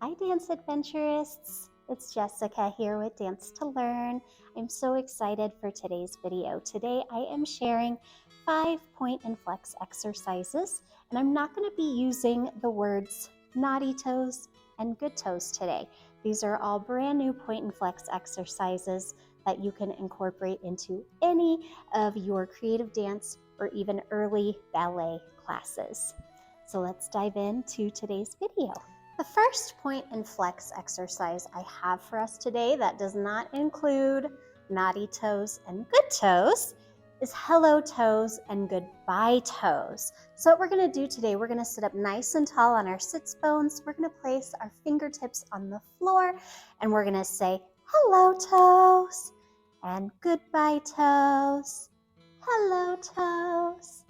Hi, dance adventurists. It's Jessica here with Dance to Learn. I'm so excited for today's video. Today I am sharing 5 point and flex exercises, and I'm not going to be using the words naughty toes and good toes today. These are all brand new point and flex exercises that you can incorporate into any of your creative dance or even early ballet classes. So let's dive into today's video. The first point and flex exercise I have for us today that does not include naughty toes and good toes is hello toes and goodbye toes. So what we're going to do today, we're going to sit up nice and tall on our sits bones. We're going to place our fingertips on the floor and we're going to say hello toes and goodbye toes. Hello toes,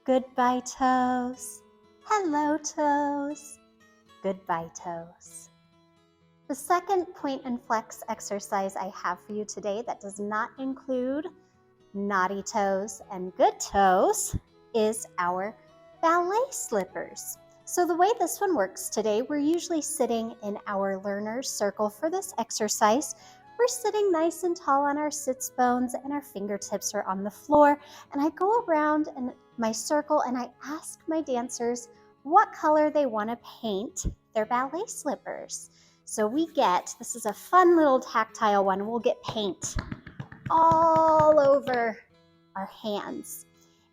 goodbye toes, hello toes, goodbye toes. The second point and flex exercise I have for you today that does not include naughty toes and good toes is our ballet slippers. So the way this one works today, we're usually sitting in our learner's circle for this exercise. We're sitting nice and tall on our sits bones and our fingertips are on the floor. And I go around in my circle and I ask my dancers what color they want to paint their ballet slippers. So this is a fun little tactile one. We'll get paint all over our hands.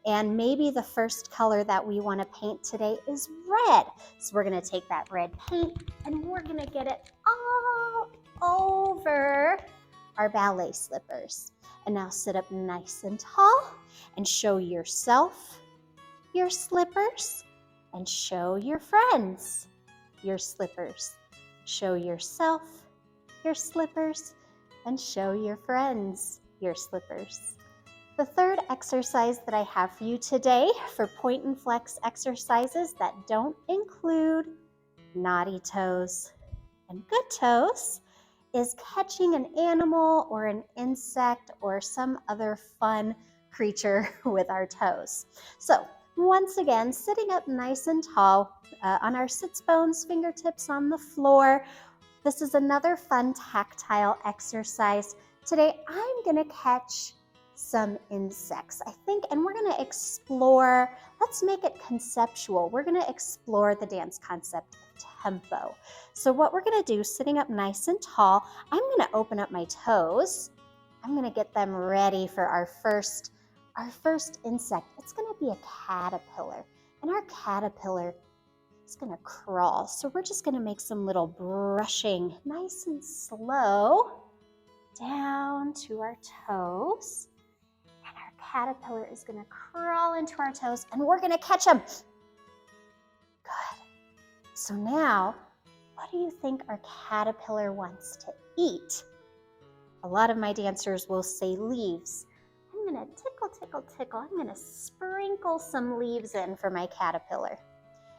And maybe the first color that we want to paint today is red. So we're going to take that red paint and we're going to get it all over our ballet slippers. And now sit up nice and tall and show yourself your slippers. And show your friends your slippers. Show yourself your slippers and show your friends your slippers. The third exercise that I have for you today for point and flex exercises that don't include naughty toes and good toes is catching an animal or an insect or some other fun creature with our toes. So once again, sitting up nice and tall on our sits bones, fingertips on the floor. This is another fun tactile exercise. Today, I'm going to catch some insects, I think, and we're going to explore, let's make it conceptual. We're going to explore the dance concept of tempo. So what we're going to do, sitting up nice and tall, I'm going to open up my toes. I'm going to get them ready for our first insect. It's going to be a caterpillar, and our caterpillar is going to crawl. So we're just going to make some little brushing, nice and slow, down to our toes. And our caterpillar is going to crawl into our toes, and we're going to catch him. Good. So now, what do you think our caterpillar wants to eat? A lot of my dancers will say leaves. I'm going to tickle, tickle, tickle. I'm going to sprinkle some leaves in for my caterpillar.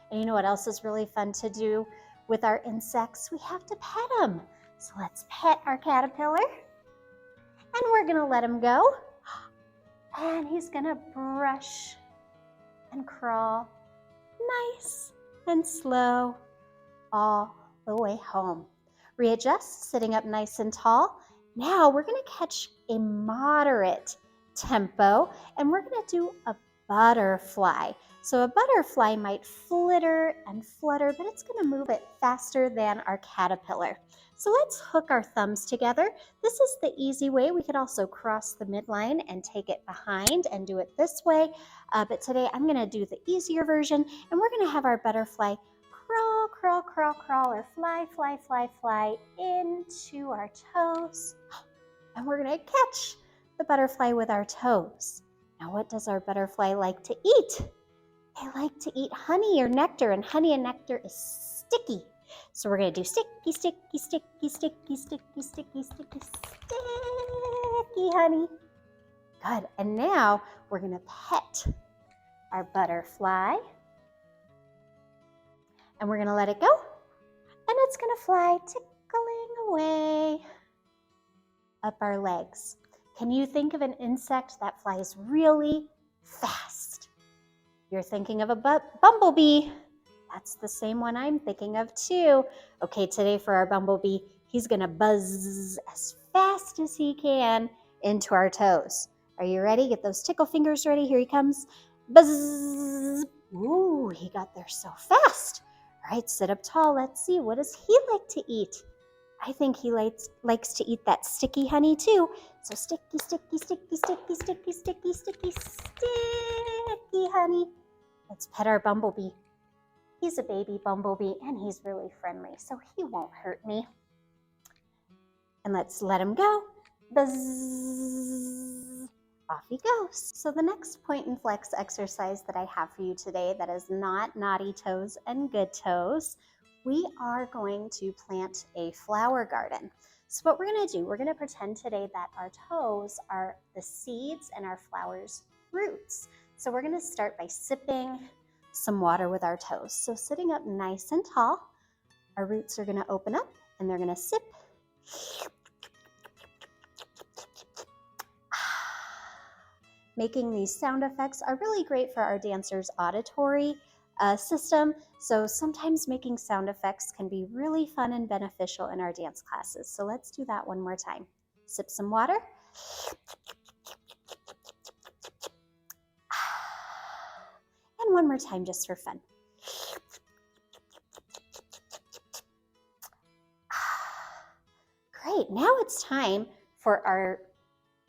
And you know what else is really fun to do with our insects? We have to pet them. So let's pet our caterpillar. And we're going to let him go. And he's going to brush and crawl nice and slow all the way home. Readjust, sitting up nice and tall. Now we're going to catch a moderate tempo, and we're going to do a butterfly. So a butterfly might flitter and flutter, but it's going to move it faster than our caterpillar. So let's hook our thumbs together. This is the easy way. We could also cross the midline and take it behind and do it this way. But today I'm going to do the easier version, and we're going to have our butterfly crawl, crawl, crawl, crawl, or fly, fly, fly, fly into our toes. And we're going to catch the butterfly with our toes. Now, what does our butterfly like to eat? They like to eat honey or nectar, and honey and nectar is sticky. So we're going to do sticky, sticky, sticky, sticky, sticky, sticky, sticky, sticky honey. Good. And now we're going to pet our butterfly. And we're going to let it go. And it's going to fly tickling away up our legs. Can you think of an insect that flies really fast? You're thinking of a bumblebee. That's the same one I'm thinking of too. Okay, today for our bumblebee, he's gonna buzz as fast as he can into our toes. Are you ready? Get those tickle fingers ready. Here he comes. Buzz. Ooh, he got there so fast. All right, sit up tall. Let's see. What does he like to eat? I think he likes to eat that sticky honey too. So sticky, sticky, sticky, sticky, sticky, sticky, sticky, sticky honey. Let's pet our bumblebee. He's a baby bumblebee and he's really friendly, so he won't hurt me. And let's let him go. Buzz. Off he goes. So the next point and flex exercise that I have for you today that is not naughty toes and good toes, we are going to plant a flower garden. So what we're going to do, we're going to pretend today that our toes are the seeds and our flowers' roots. So we're going to start by sipping some water with our toes. So sitting up nice and tall, our roots are going to open up and they're going to sip. Making these sound effects are really great for our dancers' auditory system. So sometimes making sound effects can be really fun and beneficial in our dance classes. So let's do that one more time. Sip some water. And one more time just for fun. Great, now it's time for our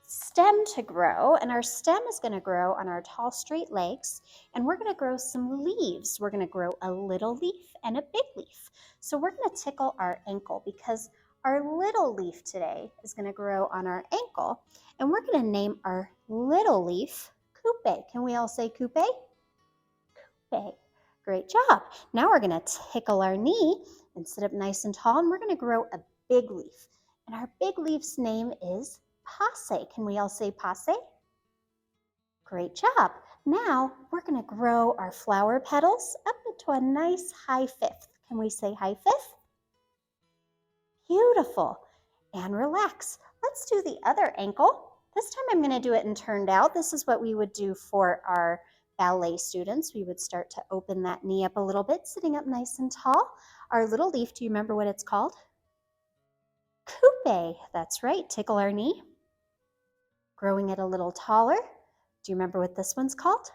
stem to grow, and our stem is going to grow on our tall straight legs, and we're going to grow some leaves. We're going to grow a little leaf and a big leaf. So we're going to tickle our ankle because our little leaf today is going to grow on our ankle, and we're going to name our little leaf Coupe. Can we all say Coupe? Coupe. Great job. Now we're going to tickle our knee and sit up nice and tall, and we're going to grow a big leaf. And our big leaf's name is Passe. Can we all say passe? Great job. Now we're going to grow our flower petals up into a nice high fifth. Can we say high fifth? Beautiful. And relax. Let's do the other ankle. This time I'm going to do it in turned out. This is what we would do for our ballet students. We would start to open that knee up a little bit, sitting up nice and tall. Our little leaf, do you remember what it's called? Coupe. That's right. Tickle our knee. Growing it a little taller. Do you remember what this one's called?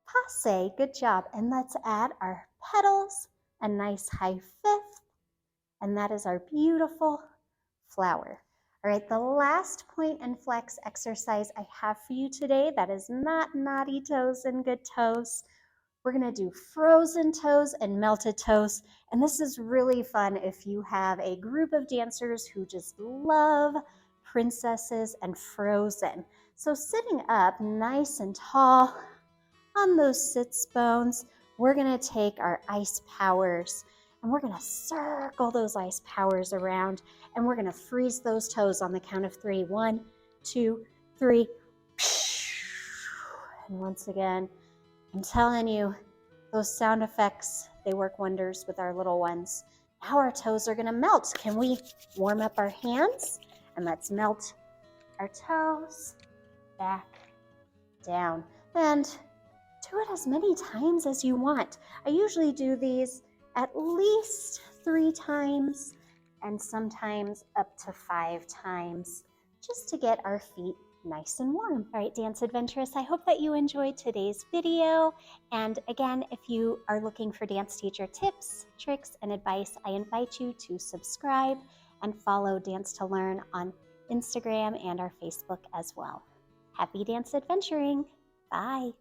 Passe. Good job. And let's add our petals, a nice high fifth, and that is our beautiful flower. All right, the last point and flex exercise I have for you today that is not naughty toes and good toes. We're going to do frozen toes and melted toes. And this is really fun if you have a group of dancers who just love princesses and Frozen. So sitting up nice and tall on those sits bones, we're going to take our ice powers and we're going to circle those ice powers around and we're going to freeze those toes on the count of 3. 1, 2, 3. And once again, I'm telling you, those sound effects, they work wonders with our little ones. Now our toes are going to melt. Can we warm up our hands? And let's melt our toes back down. And do it as many times as you want. I usually do these at least 3 times and sometimes up to 5 times just to get our feet nice and warm. All right, Dance Adventurous, I hope that you enjoyed today's video. And again, if you are looking for dance teacher tips, tricks, and advice, I invite you to subscribe and follow Dance to Learn on Instagram and our Facebook as well. Happy dance adventuring. Bye.